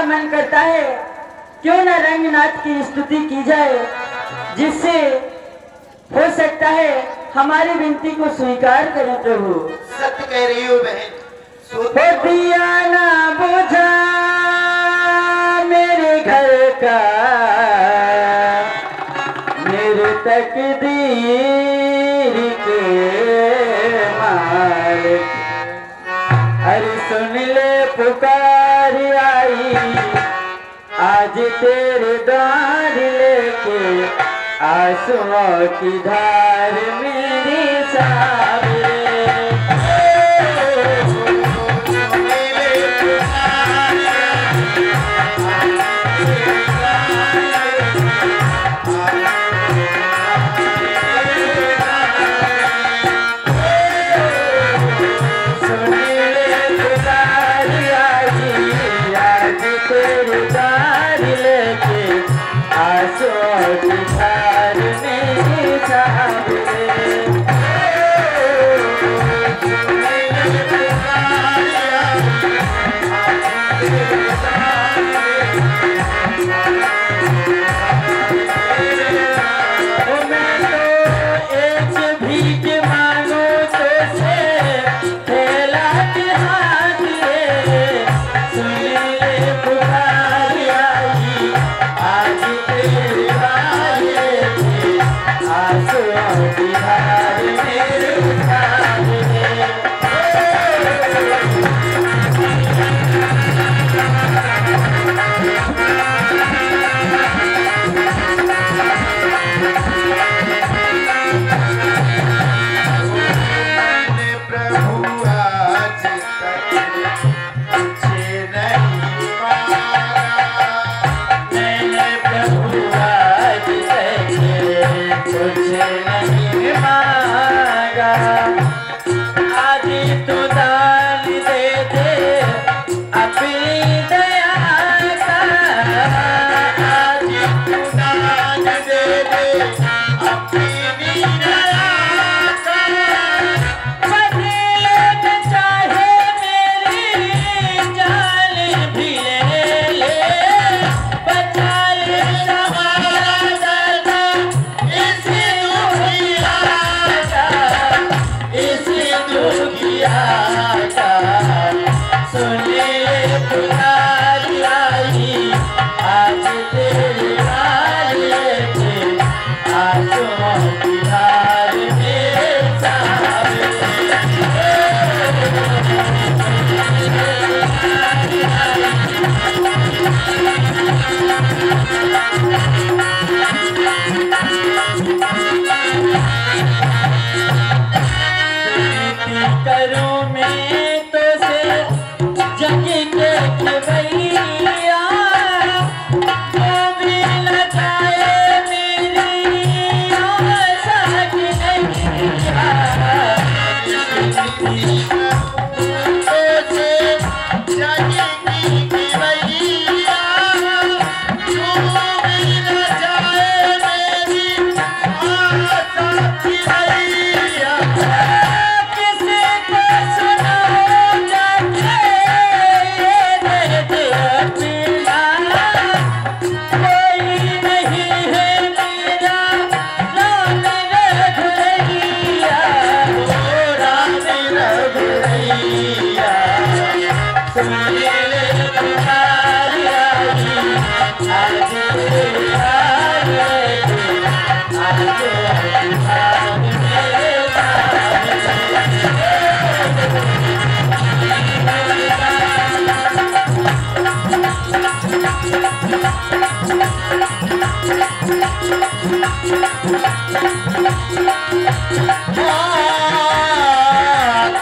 हमारा मन करता है क्यों न रंगनाथ की स्तुति की जाए, जिससे हो सकता है हमारी विनती को स्वीकार करें प्रभु। सत्य कह रही हो बहन। दिया ना बुझा मेरे घर का मेरे तकदीर के मालिक, अरे सुन ले पुकार आई आज तेरे द्वार लेके, आंसुओं की धार मेरी सावरे।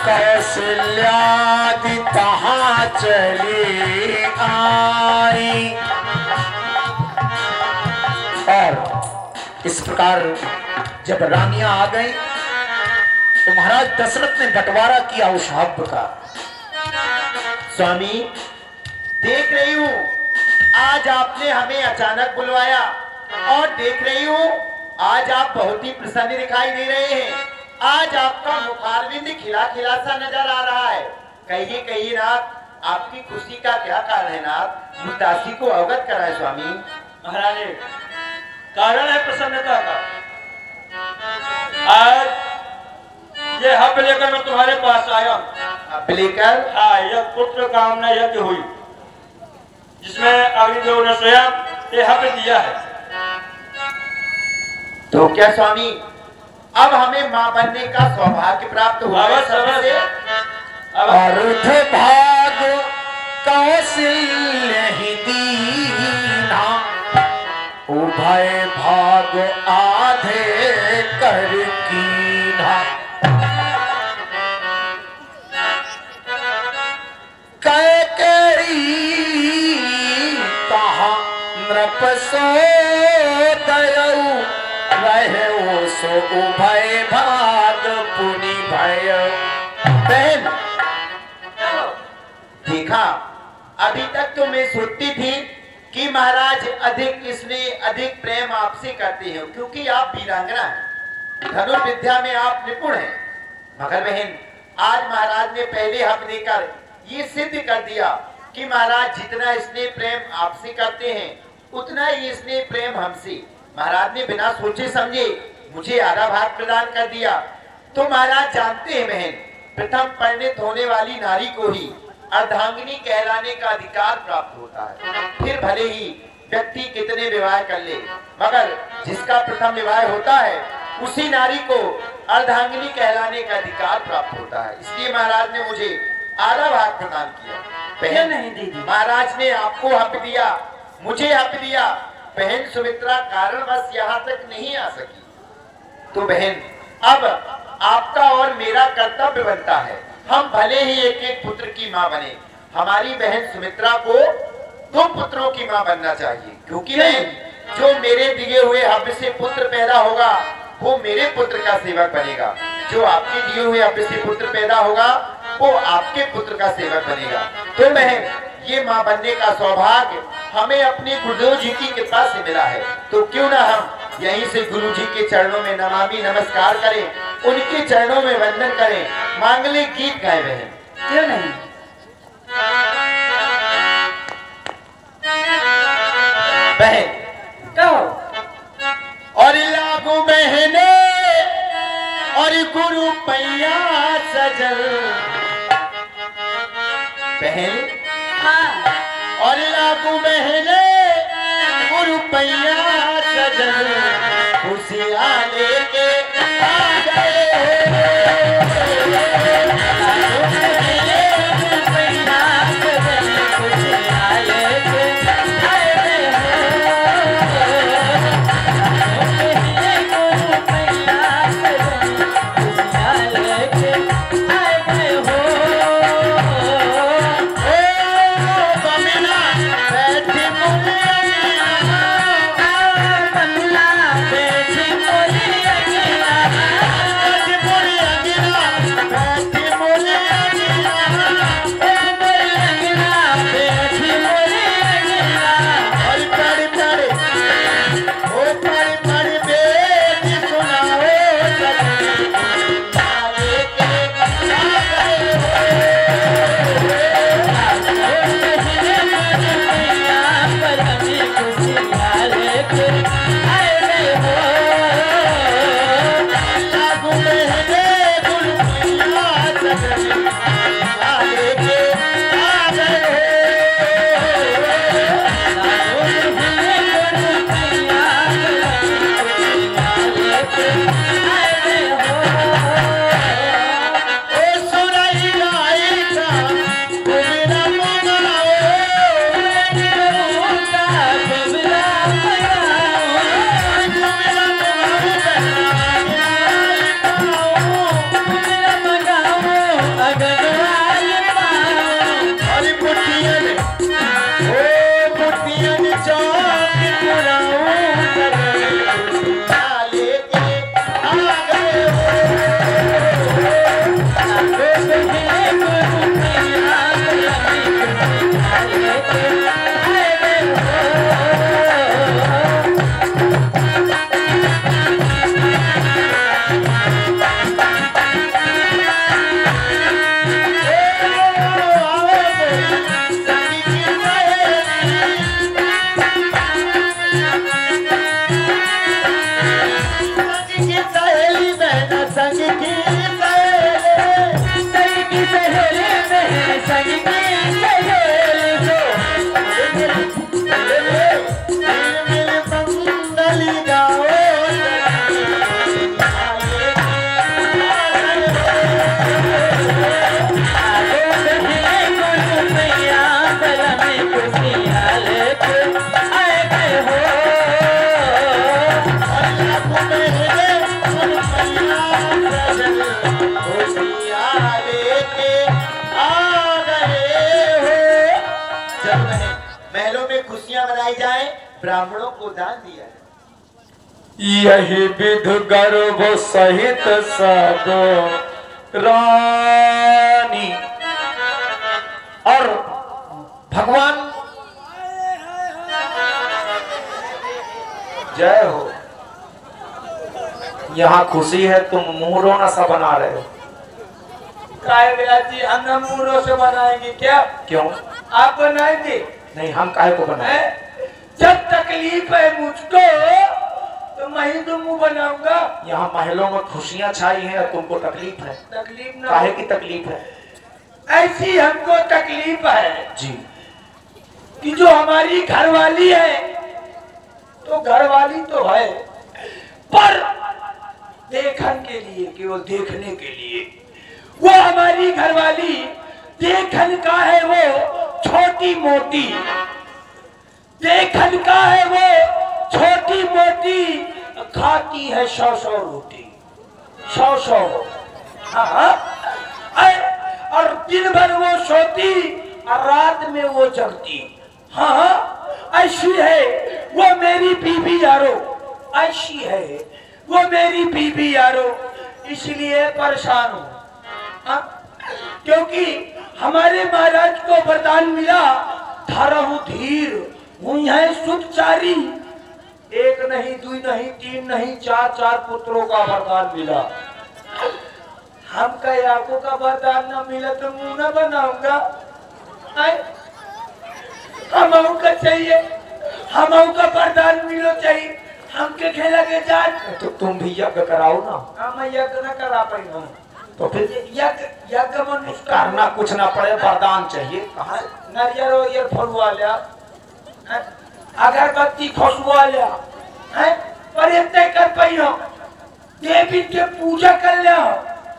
कौशल्यादि कहाँ चली आई। और इस प्रकार जब रानियां आ गई तो महाराज दशरथ ने बंटवारा किया उस हव्य का। स्वामी देख रही हूं आज आपने हमें अचानक बुलवाया और देख रही हूं आज आप बहुत ही प्रसन्न दिखाई दे रहे हैं। आज आपका मुखारविंद खिला खिला सा नजर आ रहा है। कहिए कहिए नाथ आपकी खुशी का क्या कारण है नाथ? मुस्तासी को अवगत कराए स्वामी। महारानी, कारण है प्रसन्नता का। आज ये हब लेकर मैं तुम्हारे पास आया। हब लेकर? हाँ, यह पुत्र कामना यज्ञ हुई जिसमें अग्निदेव ने स्वयं ये हब दिया है। तो क्या स्वामी अब हमें मां बनने का सौभाग्य प्राप्त हुआ है सबसे? अर्ध भाग कौशल्य ही दीना, उभय भाग आधे कर कीना। कैकेयी कहा नृप सो दयऊ, रहे सो उभय भाग पुनि भय। बहन, देखा अभी तक तो मैं सोचती थी कि महाराज अधिक स्नेह अधिक प्रेम आपसे करते हैं क्योंकि आप वीरांगना हैं, धनुर्विद्या में आप निपुण हैं। मगर बहन, आज महाराज ने पहले हब देकर ये सिद्ध कर दिया कि महाराज जितना स्नेह प्रेम आपसे करते हैं उतना ही स्नेह प्रेम हमसे। महाराज ने बिना सोचे समझे मुझे आधा भाग प्रदान कर दिया। तो महाराज जानते हैं बहन, प्रथम परिणित होने वाली नारी को ही अर्धांगिनी कहलाने का अधिकार प्राप्त होता है। फिर भले ही व्यक्ति कितने विवाह कर ले, मगर जिसका प्रथम विवाह होता है उसी नारी को अर्धांगिनी कहलाने का अधिकार प्राप्त होता है। इसलिए महाराज ने मुझे आधा भाग प्रदान किया। बहन नहीं दीदी, महाराज ने आपको हक दिया, मुझे हक दिया। बहन सुमित्रा कारणवश यहाँ तक नहीं आ सकी। तो बहन, अब आपका और मेरा कर्तव्य बनता है, हम भले ही एक एक पुत्र की माँ बने, हमारी बहन सुमित्रा को 2 पुत्रों की माँ बनना चाहिए। क्योंकि बहन, जो मेरे दिए हुए हब से पुत्र पैदा होगा वो मेरे पुत्र का सेवक बनेगा, जो आपके दिए हुए हब से पुत्र पैदा होगा वो आपके पुत्र का सेवक बनेगा। तो बहन, ये माँ बनने का सौभाग्य हमें अपने गुरुदेव जी की कृपा से मिला है। तो क्यों ना हम यहीं से गुरु जी के चरणों में नमामि नमस्कार करें, उनके चरणों में वंदन करें, मांगलिक गीत गाए बहन। क्यों नहीं? बहन कहो। और लागू बहने और गुरु पैया सजल। बहन, हाँ, और लागू बहने गुरु पैया सजल, खुशियाँ लेके आ गए। महलों में खुशियां मनाई जाए, ब्राह्मणों को दान दिया है। यही विध गर्भ सहित सब रानी। और भगवान जय हो। यहाँ खुशी है, तुम मुंह रोना सा बना रहे हो। काय जी हम मुंह से बनाएंगे क्या? क्यों? आप बनाएंगे? नहीं, हम काहे को बनाए? जब तकलीफ है मुझको तो मैं ही तो मुंह बनाऊंगा। यहाँ महलों में खुशियाँ छाई हैं और तुमको तकलीफ है। तकलीफ ना, काहे की तकलीफ है? ऐसी हमको तकलीफ है जी कि जो हमारी घरवाली है, तो घरवाली तो है पर देखने के लिए, केवल देखने के लिए वो हमारी घरवाली देखन का है, वो छोटी मोटी देखन का है, वो छोटी मोटी खाती है 100 रोटी 100। हाँ, और दिन भर वो सोती और रात में वो जगती। हाँ, ऐसी है वो मेरी बीबी यारो, ऐसी है वो मेरी बीबी यारो, इसलिए परेशान हूँ। क्योंकि हमारे महाराज को वरदान मिला, धरहु धीर हुई है सुखचारी। एक नहीं, दो नहीं, तीन नहीं, चार पुत्रों का वरदान मिला। हमका याको का वरदान न मिला तो मुंह न बनाऊंगा। हम का चाहिए, हम का वरदान मिलो चाहिए, हमके खेला के जान। तो तुम भी यज्ञ कराओ ना। हम यज्ञ न करा पाई, तो फिर यज्ञ मन करना कुछ ना पड़े, वरदान चाहिए। कहाँ नारियल और फरुआ लिया, अगरबत्ती खुशबुआ लिया, पर कर पाई हो, देवी के पूजा कर लिया,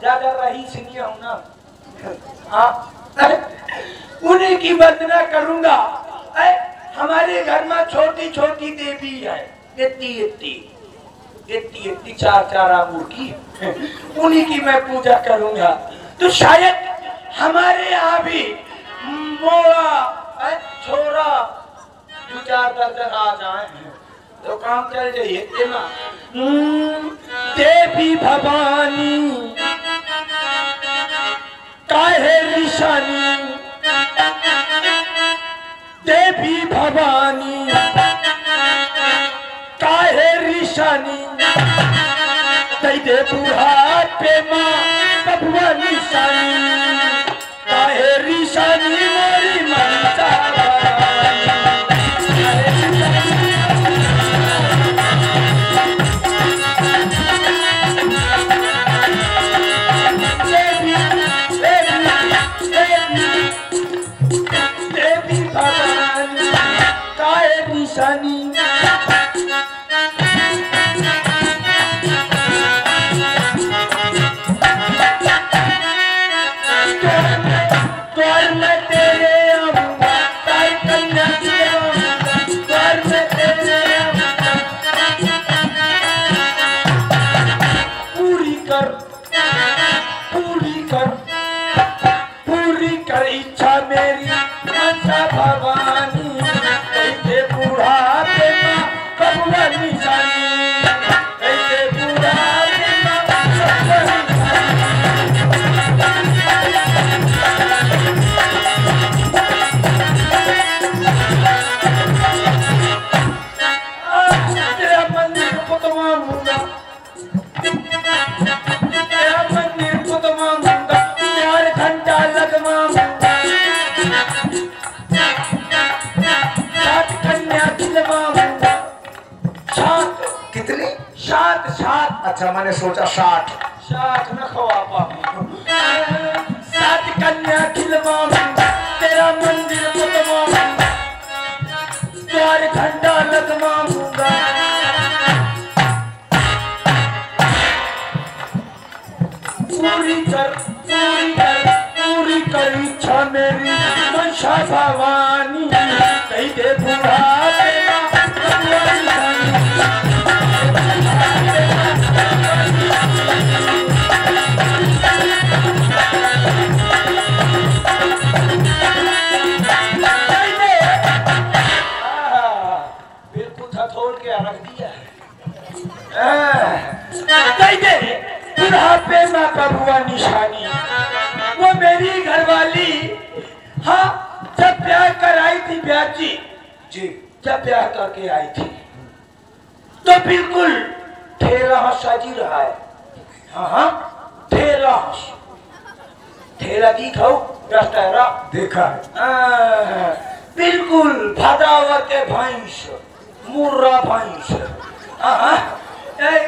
ज्यादा रही नहीं हूँ ना। उन्हीं की वंदना करूंगा। हमारे घर में छोटी छोटी देवी है, इतनी 4 आंगुर की, उन्हीं की मैं पूजा करूंगा। तो शायद हमारे यहाँ भी मोड़ा छोरा 2-4 दर्जन आ जाए तो काम चल जाइए ना। देवी भवानी काहे ऋषानी, देवी भवानी काहे ऋषानी, दे दे बुढ़ा पे माँ बबुआ निशानी, काहे ऋषानी मोरी मनसा पूरी कर इच्छा मेरी मनसा भवानी, कैसे बूढ़ा पे माँ बबुआ निशानी, कैसे बूढ़ा पे माँ बबुआ निशानी। तेरा मंदिर को तो मांगूंगा, तेरा मंदिर को तो मांगूंगा, 4 घंटा लगवाऊंगा, सात कन्या खिलवाऊंगा। सात कितनी? 7। अच्छा मैंने सोचा 60। 7 न खवा पाऊंगा। 7 कन्या खिलवाऊंगा, तेरा मंदिर बनवाऊंगा, द्वार घंटा लगवाऊंगा। पूरी कर इच्छा मेरी मनसा भवानी, कही दे बुढ़ापे बिल्कुल थोड़ के रख दिया है। बुढ़ापे में कबुआ निशानी, वो मेरी घरवाली, हाँ जब ब्याह कर आई थी ब्याजी जी, जब ब्याह करके आई थी तो बिल्कुल ठेला साजी रहा है। हाँ ठेला दिखाओ, दशहरा देखा है। बिल्कुल भदावर के भैंस, मुर्रा भैंस।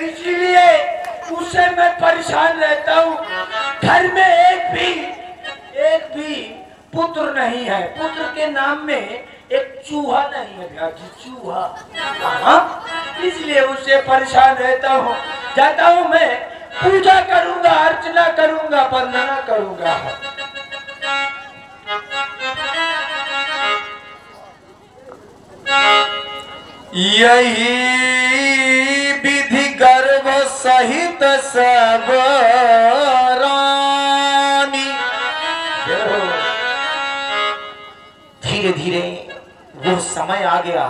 इसलिए उससे मैं परेशान रहता हूँ। घर में एक भी पुत्र नहीं है। पुत्र के नाम में एक चूहा नहीं है भैया, चूहा। इसलिए उससे परेशान रहता हूँ। जाता हूँ मैं, पूजा करूंगा, अर्चना करूंगा, वंदना करूंगा। यही विधि गर्भ सहित सब रानी। धीरे धीरे वो समय आ गया।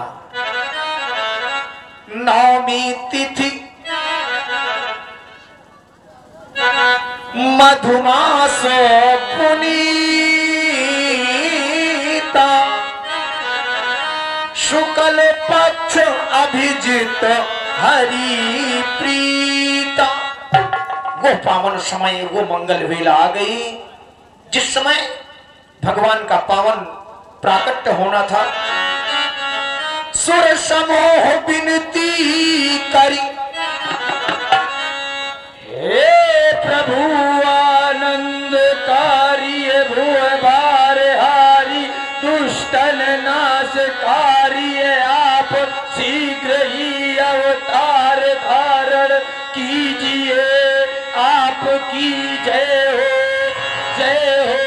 नवमी तिथि मधुमास पुनीता, शुक्ल पक्ष अभिजित हरि प्रीता। वो पावन समय, वो मंगल वेला आ गई जिस समय भगवान का पावन प्राकट्य होना था। सुर समूह विनती करी, हे प्रभु आनंदकारी, भुव भार हारी, दुष्टन नाशकारी, आप शीघ्र ही अवतार धारण कीजिए। आपकी जय हो, जय हो,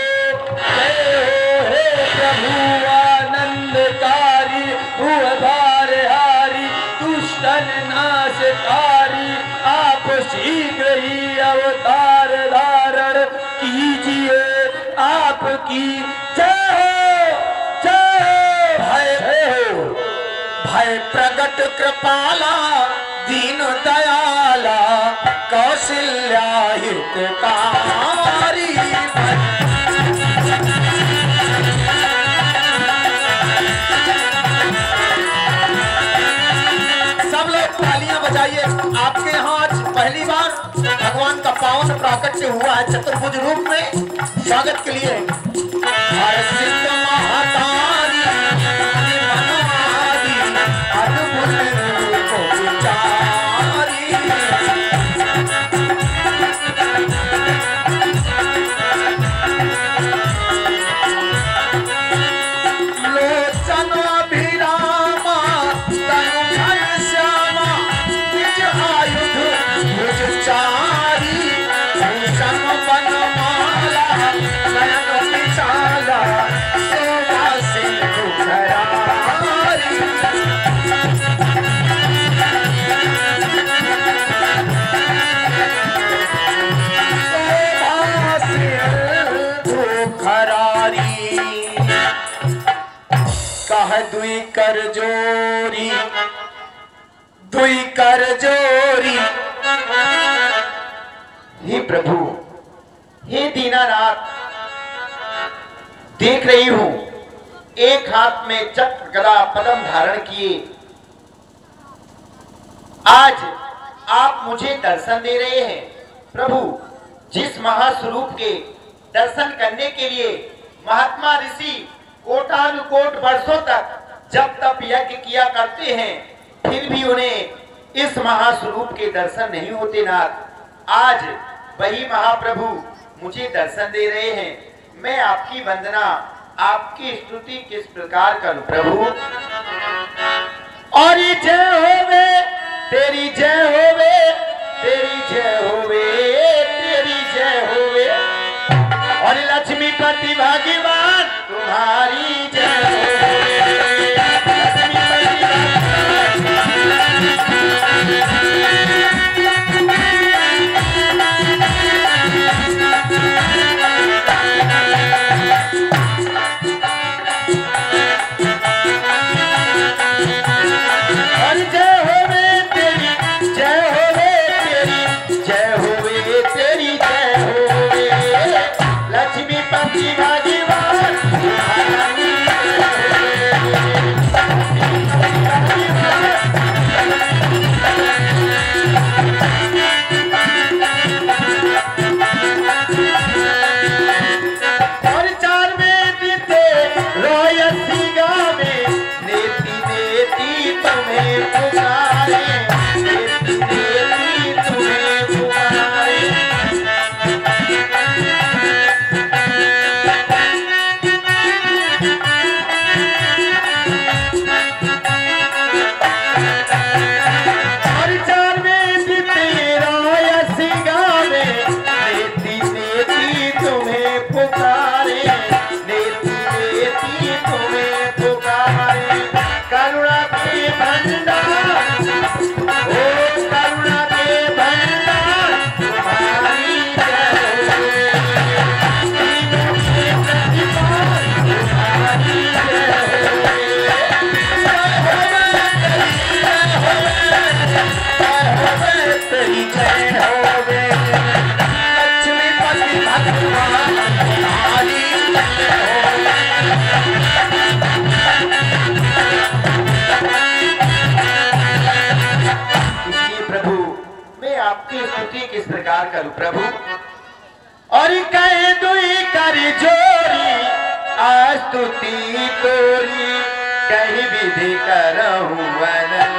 जय हो। हे प्रभु आनंदकारी, भुव भार हारी, दुष्टन नाशकारी, आप शीघ्र ही अवतार धारण कीजिए। आपकी जय हो, जय हो। भय प्रगट कृपाला, दीन दयाला, कौशल्या हितकारी। सब लोग तालियां बजाइए। आपके यहाँ आज पहली बार भगवान का पावन प्राकट्य हुआ है चतुर्भुज रूप में। स्वागत के लिए हर सिद्ध महातारी, मनमारी, अद्भुत रूप विचारी। लोचन अभिरामा, तनु घनश्यामा, निज आयुध भुजचारी, भूषण वनमाला, नयन विशाला, शोभा सिंधु धरारी। शोभा सिंधु धरारी। कह दुई कर जोरी, दुई कर जोरी। हे प्रभु, हे दीनानाथ, देख रही हूं एक हाथ में चक्र गदा पद्म धारण किए आज आप मुझे दर्शन दे रहे हैं। प्रभु, जिस महास्वरूप के दर्शन करने के लिए महात्मा ऋषि कोटानुकोट वर्षों तक जब तप यज्ञ किया करते हैं, फिर भी उन्हें इस महास्वरूप के दर्शन नहीं होते नाथ। आज वही महाप्रभु मुझे दर्शन दे रहे हैं। मैं आपकी वंदना, आपकी स्तुति किस प्रकार करूं प्रभु। और जय होवे तेरी, जय होवे तेरी, जय होवे तेरी, जय होवे। और लक्ष्मीपति भगवान तुम्हारी जय होवे। किस प्रकार करूं प्रभु। और कहे दुई कर जोरी आस्तुति तोरी, कहीं विधि करहूं वनन।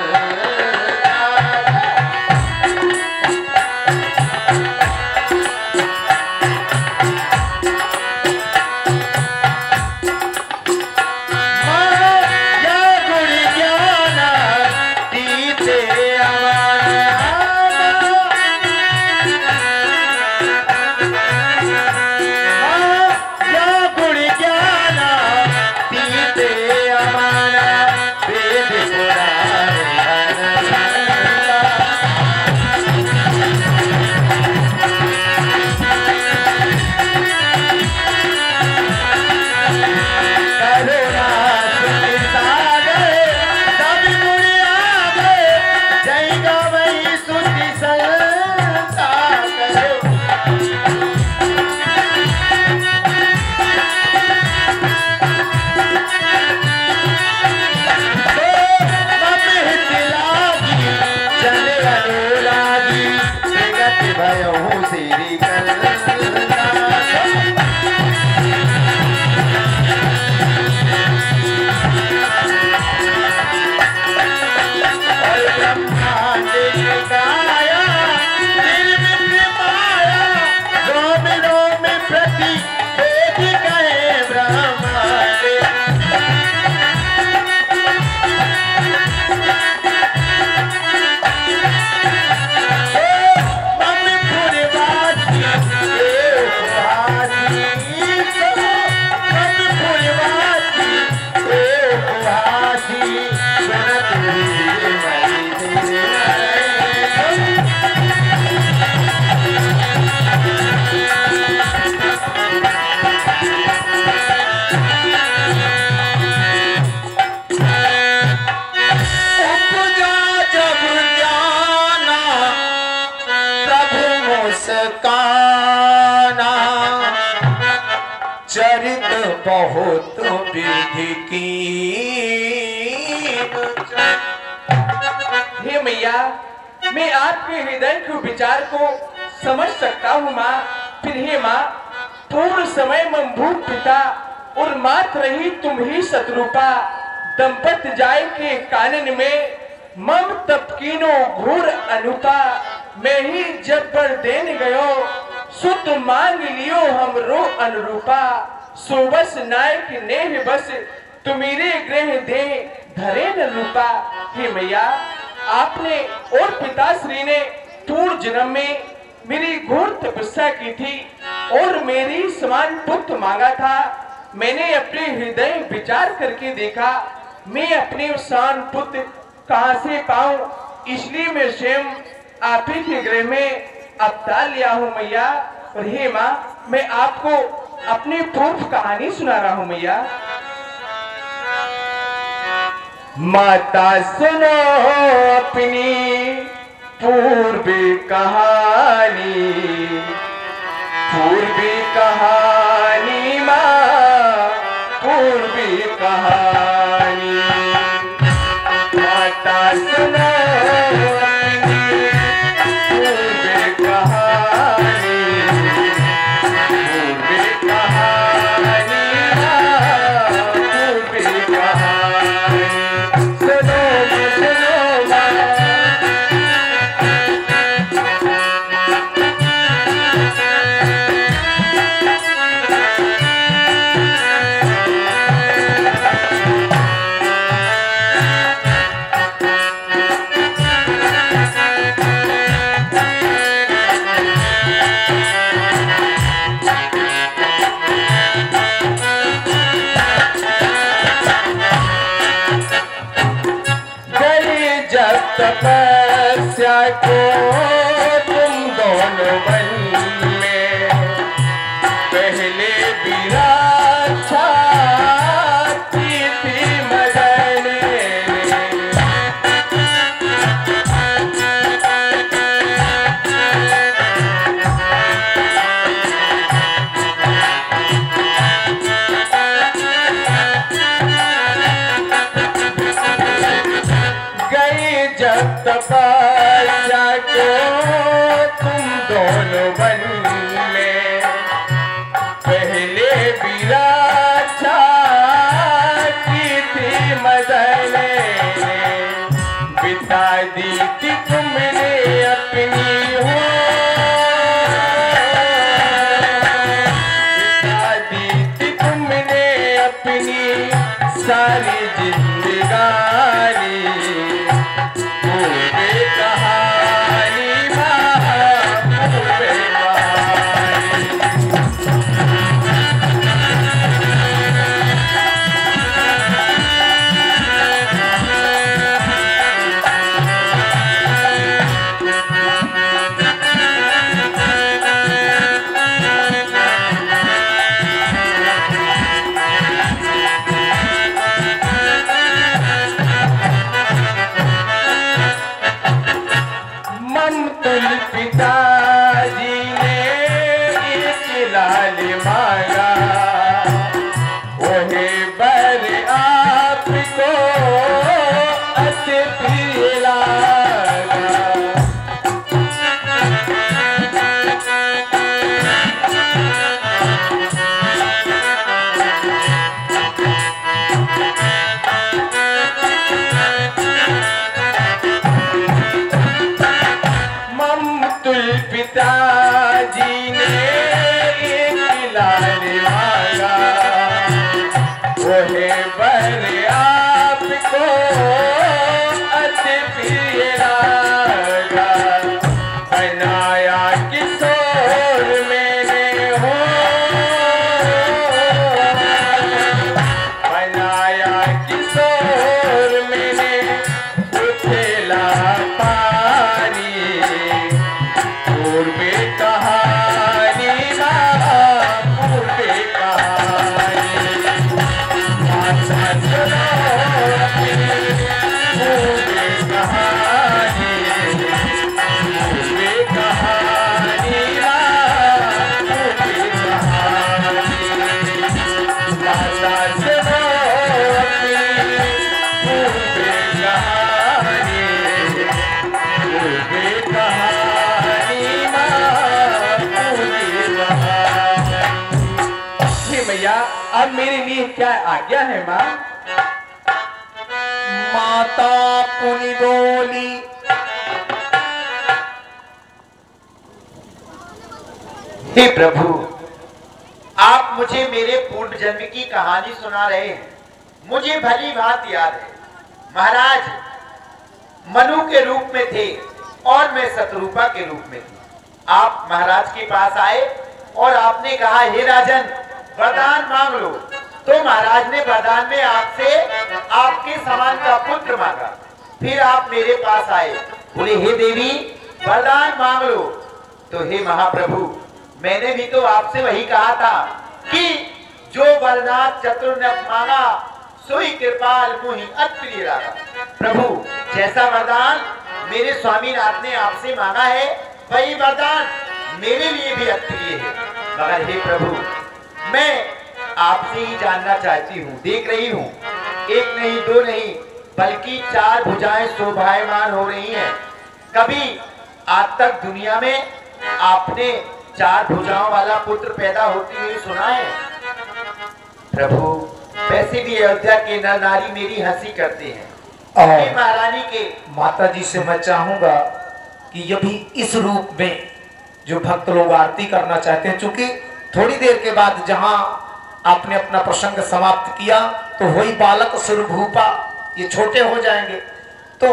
चरित बहुत विधि की। हे मैया, मैं आपके हृदय के विचार को समझ सकता हूँ माँ। फिर हे माँ, पूर्ण समय मंभूत पिता और मात रही तुम ही शत्रुपा। दंपत जाय के कानन में मम तपकीनो घूर अनुपा। मैं ही जब पर देन गयो सुत मांग लियो हमरो अनुरूपा। सोबस नायक नेह बस तुम्हारे ग्रह दे धरे न रूपा। हे मैया, आपने और पिताश्री ने पूर्व जन्म में मेरी घोर तपस्या की थी और मेरी समान पुत्र मांगा था। मैंने अपने हृदय विचार करके देखा मैं अपने समान पुत्र कहां से पाऊं, इसलिए मैं स्वयं आप ही के गृह में अवतार लिया हूं मैया। और हे माँ, मैं आपको अपनी पूर्व कहानी सुना रहा हूं मैया। माता सुनो अपनी पूर्वी कहानी, पूर्वी कहानी माँ, पूर्वी कहानी। माता सुनो अपनी पूर्वी कहानी, पूर्वी कहानी माँ, पूर्वी कहानी। तपस्या को तुम दोनों वन में पहले विराजा थी मदन। गई जब तपस्या को तुम दोनों वन में पहले विराजा थी मदन। बिता दी थी तुमने अपनी हो, बिता दी थी तुमने अपनी सारी जिंदगानी। पूर्वे कहानी माँ, पूर्वे कहानी। पिताजी ने एक लाल मांगा, वही बर आपको अति प्रिय लगा। पिताजी ने एक लाल मांगा, वही बर आपको अति प्रिय लगा। बनाया किशोर मैंने हो, बनाया किशोर मैंने उठेला पानी। पूर्वे कहानी माँ, पूर्वे कहानी। माता सुनो अपनी पूर्वे कहानी, पूर्वे कहानी माँ, पूर्वे कहानी। माता सुनो अपनी पूर्वे कहानी, पूर्वे कहानी। मैया, अब मेरे लिए क्या आज्ञा है माँ? माता पुनि बोली, हे प्रभु, आप मुझे मेरे पूर्व जन्म की कहानी सुना रहे हैं। मुझे भली बात याद है, महाराज मनु के रूप में थे और मैं शत्रुपा के रूप में थी। आप महाराज के पास आए और आपने कहा, हे राजन, वरदान मांग लो। तो महाराज ने वरदान में आपसे आपके समान का पुत्र मांगा। फिर आप मेरे पास आए, बोले, हे देवी, वरदान मांग लो। तो हे महाप्रभु, मैंने भी तो आपसे वही कहा था कि जो वरदान चतुर ने मांगा सोई कृपाल मुहि अत्प्रिय लागा। प्रभु, जैसा वरदान मेरे स्वामीनाथ ने आपसे मांगा है, वही वरदान मेरे लिए भी अत्प्रिय है। मगर हे प्रभु, मैं आपसे ही जानना चाहती हूँ। देख रही हूँ, एक नहीं दो नहीं बल्कि 4 भुजाएं शोभायमान हो रही हैं। कभी आज तक दुनिया में आपने 4 भुजाओं वाला पुत्र पैदा होते हुए सुना है? प्रभु, वैसे भी अयोध्या के नर नारी मेरी हंसी करते हैं। महारानी के माता जी से मैं चाहूंगा कि ये भी इस रूप में जो भक्त लोग आरती करना चाहते हैं, चूंकि थोड़ी देर के बाद जहां आपने अपना प्रसंग समाप्त किया तो वही बालक स्वरूपा ये छोटे हो जाएंगे। तो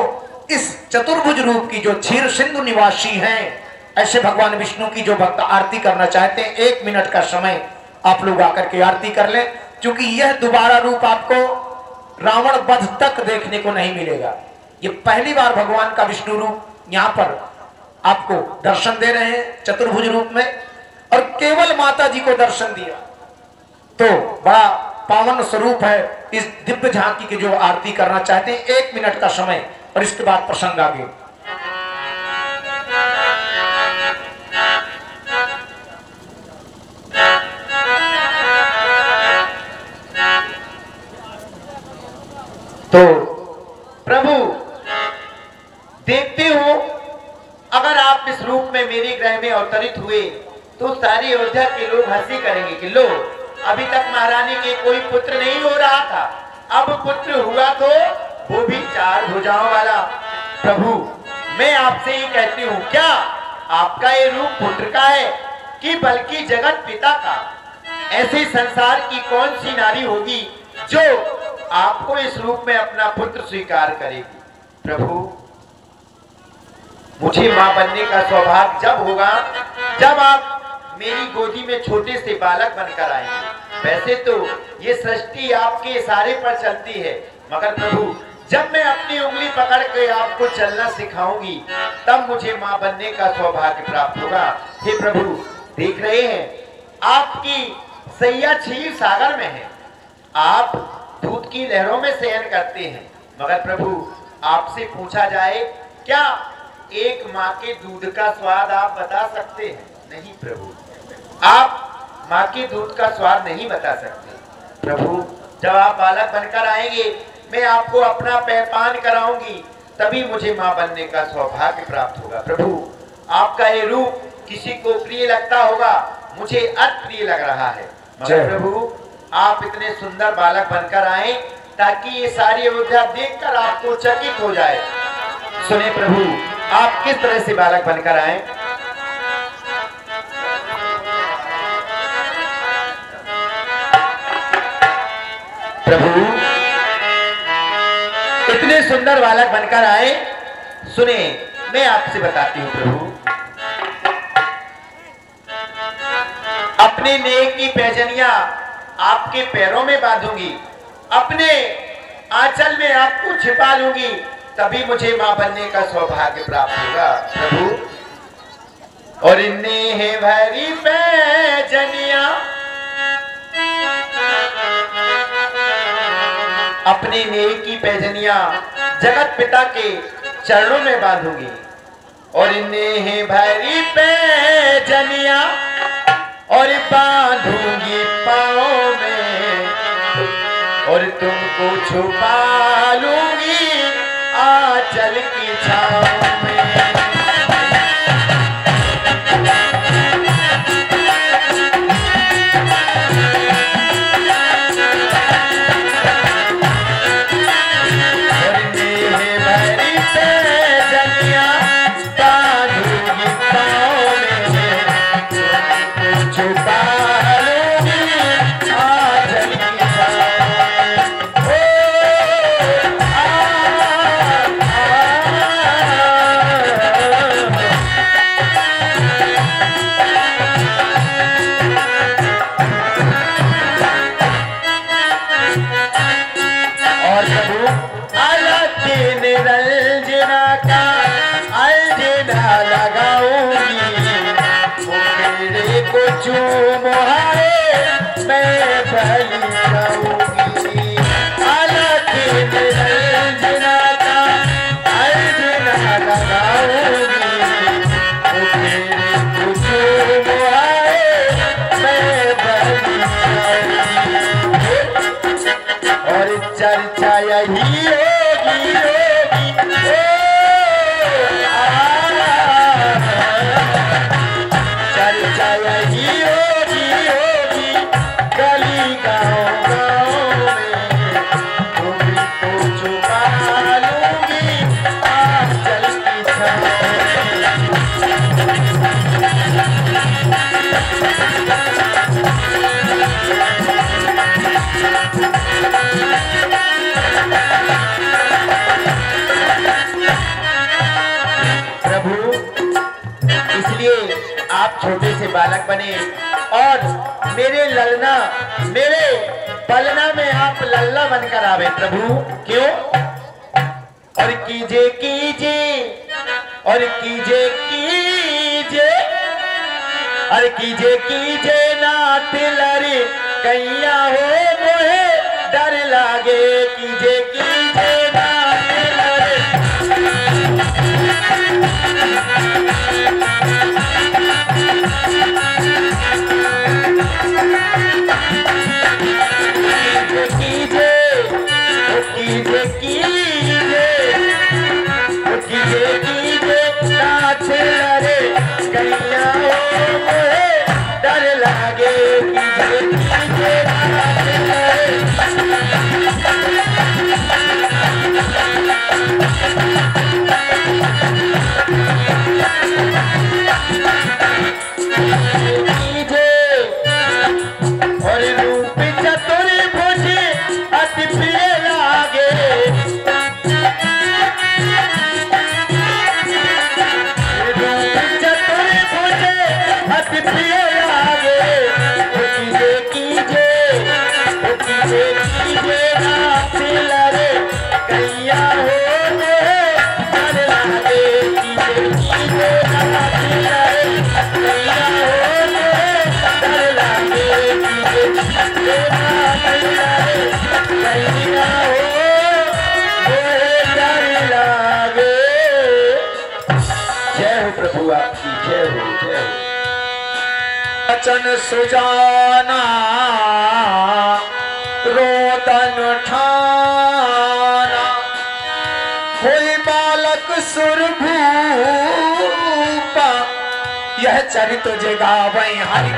इस चतुर्भुज रूप की जो क्षीर सिंधु निवासी हैं, ऐसे भगवान विष्णु की जो भक्त आरती करना चाहते हैं, 1 मिनट का समय आप लोग आकर के आरती कर लें, क्योंकि यह दोबारा रूप आपको रावण वध तक देखने को नहीं मिलेगा। ये पहली बार भगवान का विष्णु रूप यहाँ पर आपको दर्शन दे रहे हैं चतुर्भुज रूप में, और केवल माता जी को दर्शन दिया तो बड़ा पावन स्वरूप है। इस दिव्य झांकी की जो आरती करना चाहते हैं, 1 मिनट का समय, और इसके बाद प्रसंग आगे। तो प्रभु, देखते हो, अगर आप इस रूप में मेरे ग्रह में अवतरित हुए तो सारी अयोध्या के लोग हंसी करेंगे कि लो, अभी तक महारानी के कोई पुत्र नहीं हो रहा था, अब पुत्र हुआ तो वो भी 4 भुजाओं वाला। प्रभु, मैं आपसे ये कहती हूँ, क्या आपका ये रूप पुत्र का है कि बल्कि जगत पिता का? ऐसे संसार की कौन सी नारी होगी जो आपको इस रूप में अपना पुत्र स्वीकार करेगी? प्रभु, मुझे मां बनने का सौभाग्य जब होगा जब आप मेरी गोदी में छोटे से बालक बनकर आएंगे। वैसे तो ये सृष्टि आपके इशारे पर चलती है, मगर प्रभु, जब मैं अपनी उंगली पकड़ के आपको चलना सिखाऊंगी तब मुझे मां बनने का सौभाग्य प्राप्त होगा। हे प्रभु, देख रहे हैं आपकी सैया क्षीर सागर में है, आप दूध की लहरों में शयन करते हैं, मगर प्रभु, आपसे पूछा जाए, क्या एक माँ के दूध का स्वाद आप बता सकते हैं? नहीं प्रभु, आप माँ के दूध का स्वाद नहीं बता सकते। प्रभु, जब आप बालक बनकर आएंगे, मैं आपको अपना पैपान कराऊंगी, तभी मुझे माँ बनने का सौभाग्य प्राप्त होगा। प्रभु, आपका ये रूप किसी को प्रिय लगता होगा, मुझे अप्रिय लग रहा है, मगर प्रभु, आप इतने सुंदर बालक बनकर आए ताकि ये सारी अयोध्या देखकर आपको चकित हो जाए। सुने प्रभु, आप किस तरह से बालक बनकर आए? प्रभु, इतने सुंदर बालक बनकर आए। सुने, मैं आपसे बताती हूँ प्रभु, अपने नेक की पैजनियां आपके पैरों में बांधूंगी, अपने आंचल में आपको छिपा लूंगी, तभी मुझे मां बनने का सौभाग्य प्राप्त होगा। प्रभु, और नेह भरी पैजनियां अपने नेह की पैजनियां जगत पिता के चरणों में बांधूंगी, और नेह भरी पैजनियां और बांधूंगी पाँव में, और तुमको छुपा लूंगी आंचल की छाँव में। चर्चा यही होगी होगी चर्चा यही होगी होगी गली गाँव गाँव में तुम्हें तो छुपा लूंगी आज जल की प्रभु इसलिए आप छोटे से बालक बने और मेरे ललना मेरे पलना में आप लल्ला बनकर आवे प्रभु। क्यों? और कीजे कीजे और कीजे कीजे और कीजे कीजे ना तिलरी कैया हो मोहे डर लागे कीजे कीजे ना तिलरी वचन सुजाना रोदन ठाना कोई बालक सुरभूपा यह चरित जगावै हरि